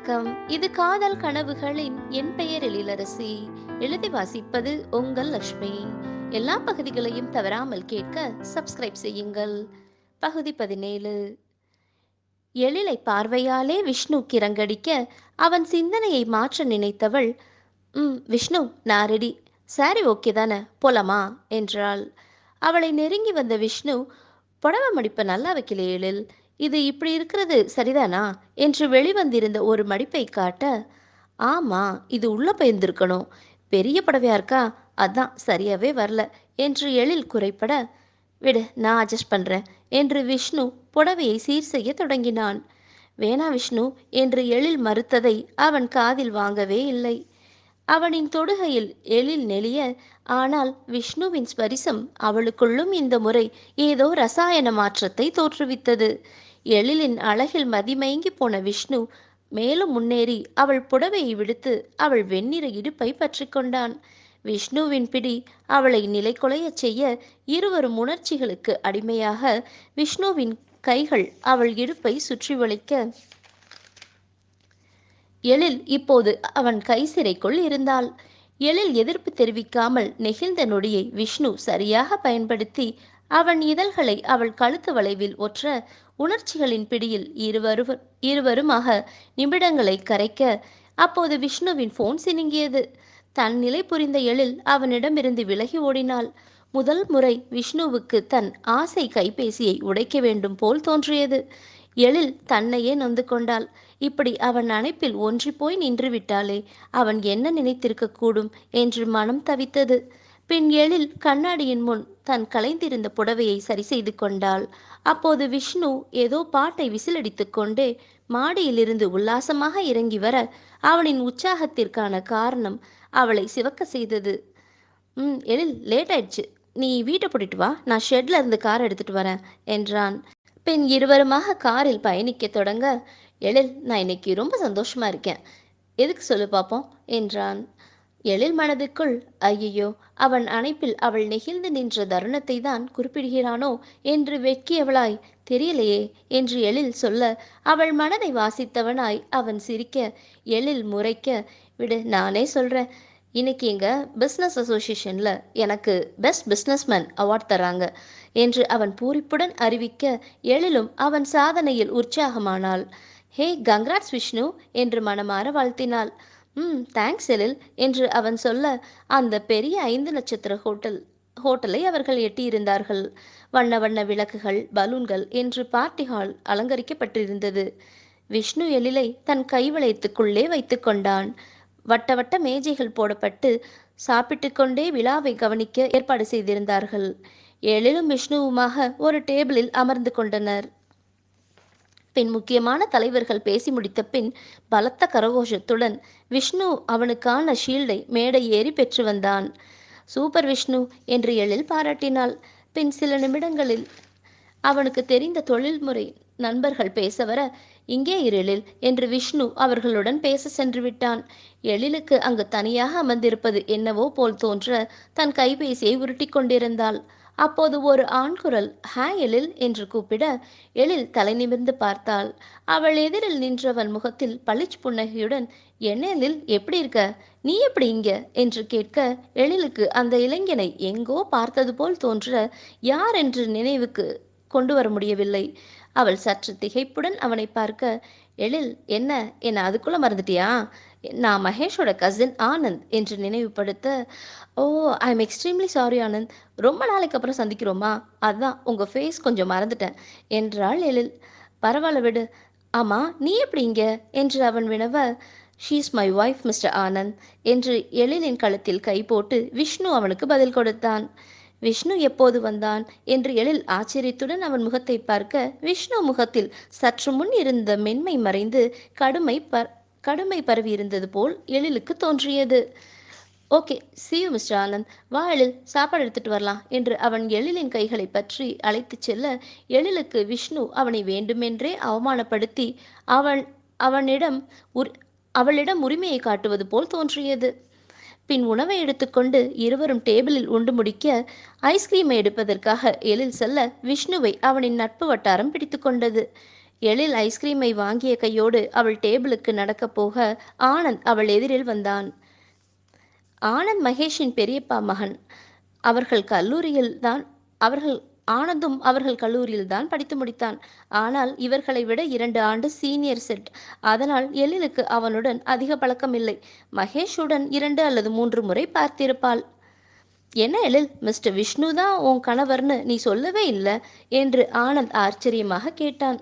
வணக்கம். இது காதல் கனவுகளின் என் பெயர் எழிலரசி. எழுதி வாசிப்பது உங்கள் லக்ஷ்மி. எல்லா பகுதிகளையும் தவறாமல் கேட்க சப்ஸ்கிரைப் செய்யுங்கள். பகுதி 17. எழிலை பார்வையாலே விஷ்ணு கிறங்கடிக்க அவன் சிந்தனையை மாற்ற நினைத்தவள், விஷ்ணு, நான் ரெடி. சாரி ஓகே தானே, போலாமா என்றாள். அவளை நெருங்கி வந்த விஷ்ணு, புடவை மடிப்பை நல்லா வைக்கல எழில், இது இப்படி இருக்கிறது சரிதானா என்று வெளிவந்திருந்த ஒரு மடிப்பை காட்ட, ஆமா, இது உள்ள போயிருந்திருக்கணும், பெரிய புடவையா இருக்கா, அதான் சரியாவே வரல என்று எழில் குறைப்பட, விடு, நான் அட்ஜஸ்ட் பண்றேன் என்று விஷ்ணு புடவையை சீர் செய்ய தொடங்கினான். வேணா விஷ்ணு என்று எழில் மறுத்ததை அவன் காதில் வாங்கவே இல்லை. அவனின் தொடுகையில் எழில் நெளிய, ஆனால் விஷ்ணுவின் ஸ்பரிசம் அவளுக்குள்ளும் இந்த முறை ஏதோ ரசாயன மாற்றத்தை தோற்றுவித்தது. எழிலின் அழகில் மதிமயங்கி போன விஷ்ணு மேலும் முன்னேறி அவள் புடவையை விடுத்து அவள் வெண்ணிற இடுப்பை பற்றி கொண்டான். விஷ்ணுவின் பிடி அவளை நிலைகுலையச் செய்ய இருவரும் உணர்ச்சிகளுக்கு அடிமையாக விஷ்ணுவின் கைகள் அவள் இடுப்பை சுற்றி வளைக்க, எழில் இப்போது அவன் கை சிறைக்குள் இருந்தாள். எழில் எதிர்ப்பு தெரிவிக்காமல் நெகிழ்ந்த நொடியை விஷ்ணு சரியாக பயன்படுத்தி அவன் இதழ்களை அவள் கழுத்து வளைவில் ஒற்ற, உணர்ச்சிகளின் பிடியில் இருவருமாக நிமிடங்களை கரைக்க, அப்போது விஷ்ணுவின் போன் சினுங்கியது. தன் நிலை புரிந்த எழில் அவனிடமிருந்து விலகி ஓடினாள். முதல் முறை விஷ்ணுவுக்கு தன் ஆசை கைபேசியை உடைக்க வேண்டும் போல் தோன்றியது. எழில் தன்னையே நொந்து கொண்டாள். இப்படி அவன் அணைப்பில் ஒன்றி போய் நின்று விட்டாளே, அவன் என்ன நினைத்திருக்க கூடும் என்று மனம் தவித்தது. பின் எழில் கண்ணாடியின் முன் தன் கலைந்திருந்த புடவையை சரி செய்து கொண்டாள். அப்போது விஷ்ணு ஏதோ பாட்டை விசிலடித்து கொண்டே மாடியிலிருந்து உல்லாசமாக இறங்கி வர, அவனின் உற்சாகத்திற்கான காரணம் அவளை சிவக்க செய்தது. எழில், லேட் ஆயிடுச்சு, நீ வீட்டை போட்டுட்டு வா, நான் ஷெட்ல இருந்து கார் எடுத்துட்டு வரேன் என்றான். பின் இருவருமாக காரில் பயணிக்க தொடங்க, எழில், நான் இன்னைக்கு ரொம்ப சந்தோஷமா இருக்கேன், எதுக்கு சொல்லு பாப்போம் என்றான். எழில் மனதுக்குள், ஐயையோ, அவன் அணைப்பில் அவள் நெகிழ்ந்து நின்ற தருணத்தை தான் குறிப்பிடுகிறானோ என்று வெட்கியவளாய், தெரியலையே என்று எழில் சொல்ல, அவள் மனதை வாசித்தவனாய் அவன் சிரிக்க, எழில் முறைக்க, விடு, நானே சொல்றேன், இன்னைக்கு எங்கள் பிஸ்னஸ் அசோசியேஷனில் எனக்கு பெஸ்ட் பிஸ்னஸ்மேன் அவார்ட் தராங்க என்று அவன் பூரிப்புடன் அறிவிக்க, எழிலும் அவன் சாதனையில் உற்சாகமானாள். ஹே, கங்க்ராட்ஸ் விஷ்ணு என்று மனமாற வாழ்த்தினாள். தேங்க்ஸ் எழில் என்று அவன் சொல்ல, அந்த பெரிய 5 நட்சத்திர ஹோட்டலை அவர்கள் எட்டியிருந்தார்கள். வண்ண வண்ண விளக்குகள், பலூன்கள் என்று பார்ட்டி ஹால் அலங்கரிக்கப்பட்டிருந்தது. விஷ்ணு எழிலை தன் கைவளையத்துக்குள்ளே வைத்து கொண்டான். வட்ட வட்ட மேஜைகள் போடப்பட்டு சாப்பிட்டு கொண்டே விழாவை கவனிக்க ஏற்பாடு செய்திருந்தார்கள். எழிலும் விஷ்ணுவுமாக ஒரு டேபிளில் அமர்ந்து கொண்டனர். பின் முக்கியமான தலைவர்கள் பேசி முடித்த பின் பலத்த கரகோஷத்துடன் விஷ்ணு அவனுக்கான ஷீல்டை மேடை ஏறி பெற்று வந்தான். சூப்பர் விஷ்ணு என்று எழில் பாராட்டினாள். பின் சில நிமிடங்களில் அவனுக்கு தெரிந்த தொழில்முறை நண்பர்கள் பேச வர, இங்கே இரு எழில் என்று விஷ்ணு அவர்களுடன் பேச சென்று விட்டான். எழிலுக்கு அங்கு தனியாக அமர்ந்திருப்பது என்னவோ போல் தோன்ற தன் கைபேசியை உருட்டி கொண்டிருந்தாள். அப்போது ஒரு ஆண் குரல் ஹாய் எழில் என்று கூப்பிட, எழில் தலை நிமிர்ந்து பார்த்தாள். அவள் எதிரில் நின்றவன் முகத்தில் பளிச் புன்னகையுடன், என்ன எழில், எப்படி இருக்க, நீ எப்படி இங்க என்று கேட்க, எழிலுக்கு அந்த இளைஞனை எங்கோ பார்த்தது போல் தோன்ற யார் என்று நினைவுக்கு கொண்டு வர முடியவில்லை. அவள் சற்று திகைப்புடன் அவனை பார்க்க, எழில், என்ன அதுக்குள்ள மறந்துட்டியா, நான் மகேஷோட கசின் ஆனந்த் என்று நினைவுபடுத்த, oh, I am extremely sorry Anand, ரொம்ப நாளைக்கு அப்புறம் சந்திக்கிறோமா, அதான் உங்கள் ஃபேஸ் கொஞ்சம் மறந்துட்டேன் என்றாள் எழில். பரவாயில்ல விடு, ஆமாம் நீ எப்படி இங்க என்று அவன் வினவ, she is my wife mister Anand என்று எழிலின் கழுத்தில் கை போட்டு விஷ்ணு அவனுக்கு பதில் கொடுத்தான். விஷ்ணு எப்போது வந்தான் என்று எழில் ஆச்சரியத்துடன் அவன் முகத்தை பார்க்க, விஷ்ணு முகத்தில் சற்று முன் இருந்த மென்மை மறைந்து கடுமை பரவி இருந்தது போல் எழிலுக்கு தோன்றியது. Okay, see you mister Anand, வா எழில், சாப்பாடு எடுத்துட்டு வரலாம் என்று அவன் எழிலின் கைகளை பற்றி அழைத்துச் செல்ல, எழிலுக்கு விஷ்ணு அவனை வேண்டுமென்றே அவமானப்படுத்தி அவன் அவனிடம் அவளிடம் உரிமையை காட்டுவது போல் தோன்றியது. பின் உணவை எடுத்துக்கொண்டு இருவரும் டேபிளில் உண்டு முடிக்க, ஐஸ்கிரீமை எடுப்பதற்காக எழில் செல்ல, விஷ்ணுவை அவனின் நட்பு வட்டாரம் பிடித்து கொண்டது. எழில் ஐஸ்கிரீமை வாங்கிய கையோடு அவள் டேபிளுக்கு நடக்கப் போக ஆனந்த் அவள் எதிரில் வந்தான். ஆனந்த் மகேஷின் பெரியப்பா மகன். அவர்கள் கல்லூரியில் தான் அவர்கள் ஆனந்தும் அவர்கள் கல்லூரியில் தான் படித்து முடித்தான். ஆனால் இவர்களை விட 2 ஆண்டு சீனியர் செட். அதனால் எழிலுக்கு அவனுடன் அதிக பழக்கம் இல்லை. மகேஷுடன் 2 அல்லது 3 முறை பார்த்திருப்பாள். என்ன எழில், மிஸ்டர் விஷ்ணு தான் உன் கணவர்னு நீ சொல்லவே இல்லை என்று ஆனந்த் ஆச்சரியமாக கேட்டான்.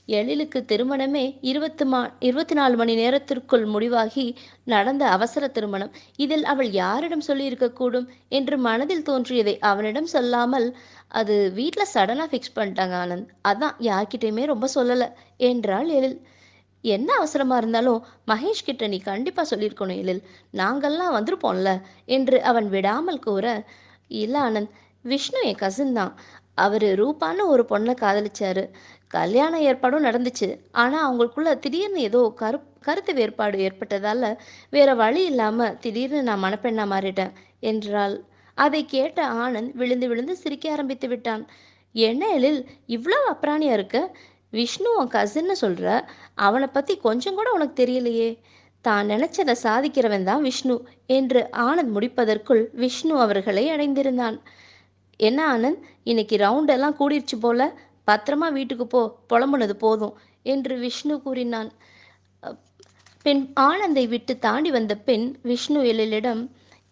எழிலுக்கு திருமணமே 24 மணி நேரத்திற்குள் முடிவாகி நடந்த அவசர திருமணம். இதில் அவள் யாரிடம் சொல்லியிருக்கக்கூடும் என்று மனதில் தோன்றியதை அவனிடம் சொல்லாமல், அது வீட்டில் சடனாக ஃபிக்ஸ் பண்ணிட்டாங்க ஆனந்த், அதான் யார்கிட்டையுமே ரொம்ப சொல்லலை என்றாள் எழில். என்ன அவசரமா இருந்தாலும் மகேஷ் கிட்ட நீ கண்டிப்பா சொல்லியிருக்கணும் எழில், நாங்கள்லாம் வந்திருப்போம்ல என்று அவன் விடாமல் கூற, இல்ல ஆனந்த், விஷ்ணு என் கசின் தான். அவரு ரூபான்னு ஒரு பொண்ணை காதலிச்சாரு. கல்யாண ஏற்பாடும் நடந்துச்சு. ஆனா அவங்களுக்குள்ள திடீர்னு ஏதோ கருத்து வேறுபாடு ஏற்பட்டதால வேற வழி இல்லாம திடீர்னு நான் மணப்பெண்ணா மாறிட்டேன் என்றாள். அதை கேட்ட ஆனந்த் விழுந்து விழுந்து சிரிக்க ஆரம்பித்து விட்டான். என்ன எழில், இவ்வளவு அப்ராணியா இருக்க? விஷ்ணு உன் கசின்னு சொல்ற, அவனை பத்தி கொஞ்சம் கூட உனக்கு தெரியலையே. தான் நினைச்சதை சாதிக்கிறவன் தான் விஷ்ணு என்று ஆனந்த் முடிப்பதற்குள் விஷ்ணு அவர்களை அடைந்திருந்தான். என்ன ஆனந்த், இன்னைக்கு ரவுண்ட் எல்லாம் கூடிருச்சு போல, பத்திரமா வீட்டுக்கு போ, புலம்புனது போதும் என்று விஷ்ணு கூறினான். பின் ஆனந்தை விட்டு தாண்டி வந்த பின் விஷ்ணு எழிலிடம்,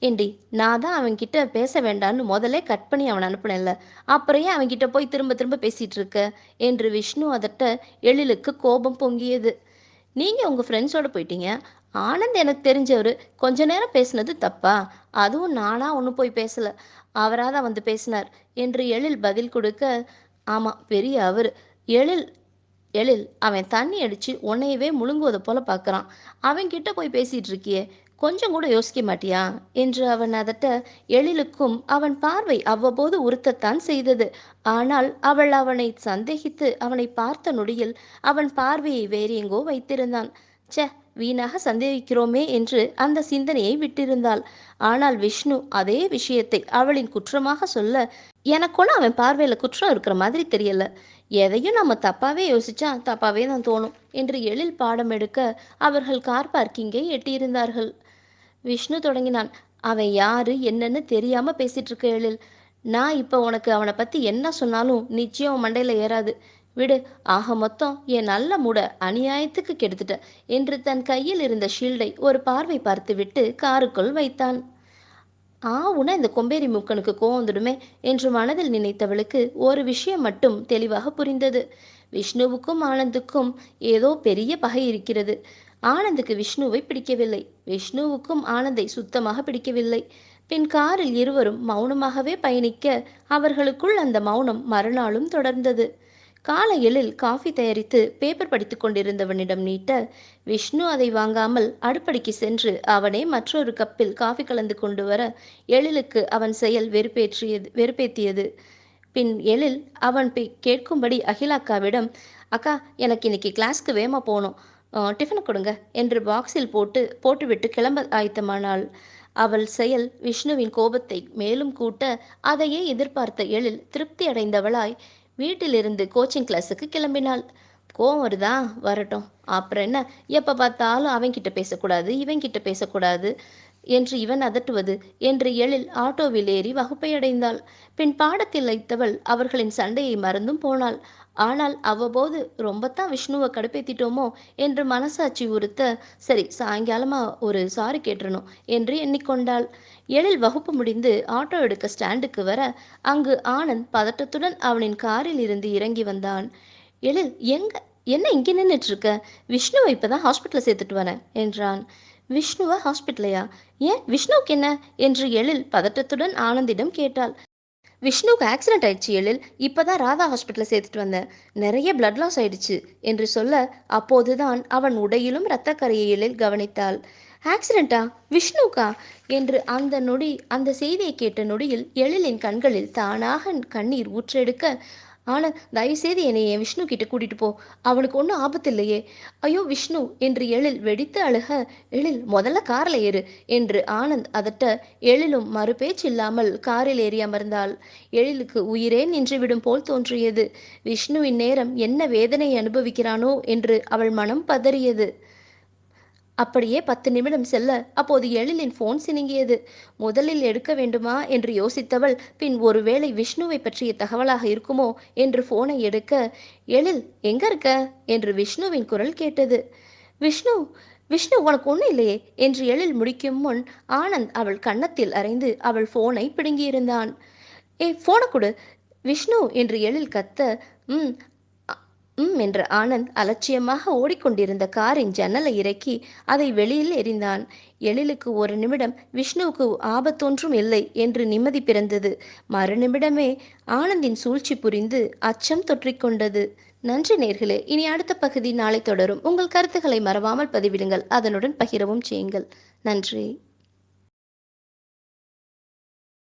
ஏண்டி, நான் தான் அவன்கிட்ட பேச வேண்டான்னு முதல்ல கட் பண்ணி அவன் அனுப்புனேன்ல, அப்புறம் ஏன் அவன்கிட்ட போய் திரும்ப திரும்ப பேசிட்டு இருக்க என்று விஷ்ணு அதட்ட எழிலுக்கு கோபம் பொங்கியது. நீங்க உங்க ஃப்ரெண்ட்ஸோட போயிட்டீங்க. ஆனந்த் எனக்கு தெரிஞ்சவர், கொஞ்ச நேரம் பேசினது தப்பா? அதுவும் நானா ஒன்றும் போய் பேசல, அவராதான் வந்து பேசினார் என்று எழில் பதில் கொடுக்க, ஆமா பெரிய அவர். எழில் எழில், அவன் தண்ணி அடிச்சு உன்னையவே முழுங்குவதை போல பார்க்கறான். அவன்கிட்ட போய் பேசிட்டு இருக்கியே, கொஞ்சம் கூட யோசிக்க மாட்டியா என்று அவன் அதட்ட, எழிலுக்கும் அவன் பார்வை அவ்வப்போது உறுத்தத்தான் செய்தது. ஆனால் அவள் அவனை சந்தேகித்து அவனை பார்த்த நொடியில் அவன் பார்வையை வேறு எங்கோ வைத்திருந்தான். ச்சே, வீணாக சந்தேகிக்கிறோமே என்று அந்த சிந்தனையை விட்டிருந்தாள். ஆனால் விஷ்ணு அதே விஷயத்தை அவளின் குற்றமாக சொல்ல, எனக்கொன்னும் அவன் பார்வையில குற்றம் இருக்கிற மாதிரி தெரியல. எதையும் நம்ம தப்பாவே யோசிச்சா தப்பாவே தான் தோணும் என்று எழில் பாடம் எடுக்க அவர்கள் கார் பார்க்கிங்கை எட்டியிருந்தார்கள். விஷ்ணு தொடங்கினான். அவன் யாரு என்னன்னு தெரியாம பேசிட்டு இருக்க எழில். நான் இப்ப உனக்கு அவனை பத்தி என்ன சொன்னாலும் நிச்சயம் உன் மண்டையில ஏறாது. விடு, ஆக மொத்தம் என் நல்ல மூட அநியாயத்துக்கு கெடுத்துட்ட என்று தன் கையில் இருந்த ஷீல்டை ஒரு பார்வை பார்த்துவிட்டு காருக்குள் வைத்தான். உன இந்த கொம்பேரி மூக்கனுக்கு கோவம் வந்துடுமே என்று மனதில் நினைத்தவளுக்கு ஒரு விஷயம் மட்டும் தெளிவாக புரிந்தது. விஷ்ணுவுக்கும் ஆனந்துக்கும் ஏதோ பெரிய பகை இருக்கிறது. ஆனந்துக்கு விஷ்ணுவை பிடிக்கவில்லை, விஷ்ணுவுக்கும் ஆனந்தை சுத்தமாக பிடிக்கவில்லை. பின் காரில் இருவரும் மௌனமாகவே பயணிக்க அவர்களுக்குள் அந்த மௌனம் மறுநாளும் தொடர்ந்தது. காலையில் காஃபி தயாரித்து பேப்பர் படித்துக் கொண்டிருந்தவனிடம் நீட்ட, விஷ்ணு அதை வாங்காமல் அடுப்படிக்கு சென்று அவனே மற்றொரு கப்பில் காஃபி கலந்து கொண்டு வர எழிலுக்கு அவன் செயல் வெறுப்பேற்றியது. பின் எழில் அவன் கேட்கும்படி அகிலாக்காவிடம், அக்கா, எனக்கு இன்னைக்கு கிளாஸ்க்கு வேகமாக போகணும், டிஃபன் கொடுங்க என்று பாக்ஸில் போட்டுவிட்டு கிளம்ப ஆயத்தமானாள். அவள் செயல் விஷ்ணுவின் கோபத்தை மேலும் கூட்ட அதையே எதிர்பார்த்த எழில் திருப்தி அடைந்தவளாய் வீட்டிலிருந்து கோச்சிங் கிளாஸுக்கு கிளம்பினாள். கோவம் வருதா, வரட்டும், அப்புறம் என்ன, எப்போ பார்த்தாலும் அவன்கிட்ட பேசக்கூடாது இவன்கிட்ட பேசக்கூடாது என்று இவன் அதட்டுவது என்று எழில் ஆட்டோவில் ஏறி வகுப்பை அடைந்தாள். பின் பாடத்தில் வைத்தவள் அவர்களின் சண்டையை மறந்தும் போனாள். ஆனால் அவ்வப்போது ரொம்பத்தான் விஷ்ணுவை கடுப்பேத்திட்டோமோ என்று மனசாட்சி உறுத்த, சரி சாயங்காலமா ஒரு சாரி கேட்டுறணும் என்று எண்ணிக்கொண்டாள். எழில் வகுப்பு முடிந்து ஆட்டோ எடுக்க ஸ்டாண்டுக்கு வர அங்கு ஆனந்த் பதட்டத்துடன் அவனின் காரில் இருந்து இறங்கி வந்தான். எழில், என்ன இங்கே நின்றுட்டு இருக்க? விஷ்ணுவை இப்பதான் ஹாஸ்பிட்டலில் சேர்த்துட்டு வரேன் என்றான். விஷ்ணுவா ஹாஸ்பிட்டலையா? ஏன், விஷ்ணுவுக்கு என்ன என்று எழில் பதட்டத்துடன் ஆனந்திடம் கேட்டாள். விஷ்ணுவுக்கு ஆக்சிடென்ட் ஆயிடுச்சு எழில், இப்பதான் ராதா ஹாஸ்பிட்டலில் சேர்த்துட்டு வந்தேன், நிறைய பிளட் லாஸ் ஆயிடுச்சு என்று சொல்ல, அப்போதுதான் அவன் உடையிலும் இரத்தக்கரையை எழில் கவனித்தாள். ஆக்சிடென்ட்டா, விஷ்ணுக்கா என்று அந்த செய்தியை கேட்ட நொடியில் எழிலின் கண்களில் தானாக கண்ணீர் ஊற்றெடுக்க, ஆனந்த், தயவுசெய்து என்னை என் விஷ்ணு கிட்ட கூட்டிட்டு போ. அவனுக்கு ஒன்றும் ஆபத்து இல்லையே. ஐயோ விஷ்ணு என்று எழில் வெடித்து அழுக, எழில் முதல்ல கார்ல ஏறு என்று ஆனந்த் அதட்ட, எழிலும் மறுபேச்சு இல்லாமல் காரில் ஏறி அமர்ந்தாள். எழிலுக்கு உயிரே நின்றுவிடும் போல் தோன்றியது. விஷ்ணுவின் நேரம் என்ன வேதனை அனுபவிக்கிறானோ என்று அவள் மனம் பதறியது. அப்படியே 10 நிமிடம் செல்ல அப்போது எழிலின் போன் சினுங்கியது. முதலில் எடுக்க வேண்டுமா என்று யோசித்தவள், பின் ஒருவேளை விஷ்ணுவை பற்றிய தகவலாக இருக்குமோ என்று போனை எடுக்க, எழில் எங்க இருக்க என்று விஷ்ணுவின் குரல் கேட்டது. விஷ்ணு, விஷ்ணு உனக்கு ஒன்றும் இல்லையே என்று எழில் முடிக்கும் முன் ஆனந்த் அவள் கன்னத்தில் அறைந்து அவள் போனை பிடுங்கியிருந்தான். போனை கொடு விஷ்ணு என்று எழில் கத்த, ம் என்ற ஆனந்த் அலட்சியமாக ஓடிக்கொண்டிருந்த காரின் ஜன்னலை இறக்கி அதை வெளியில் எறிந்தான். எழிலுக்கு ஒரு நிமிடம் விஷ்ணுவுக்கு ஆபத்தொன்றும் இல்லை என்று நிம்மதி பிறந்தது. மறுநிமிடமே ஆனந்தின் சூழ்ச்சி புரிந்து அச்சம் தொற்றிக்கொண்டது. நன்றி நேர்களே. இனி அடுத்த பகுதி நாளை தொடரும். உங்கள் கருத்துக்களை மறவாமல் பதிவிடுங்கள். அதனுடன் பகிரவும் செய்யுங்கள். நன்றி.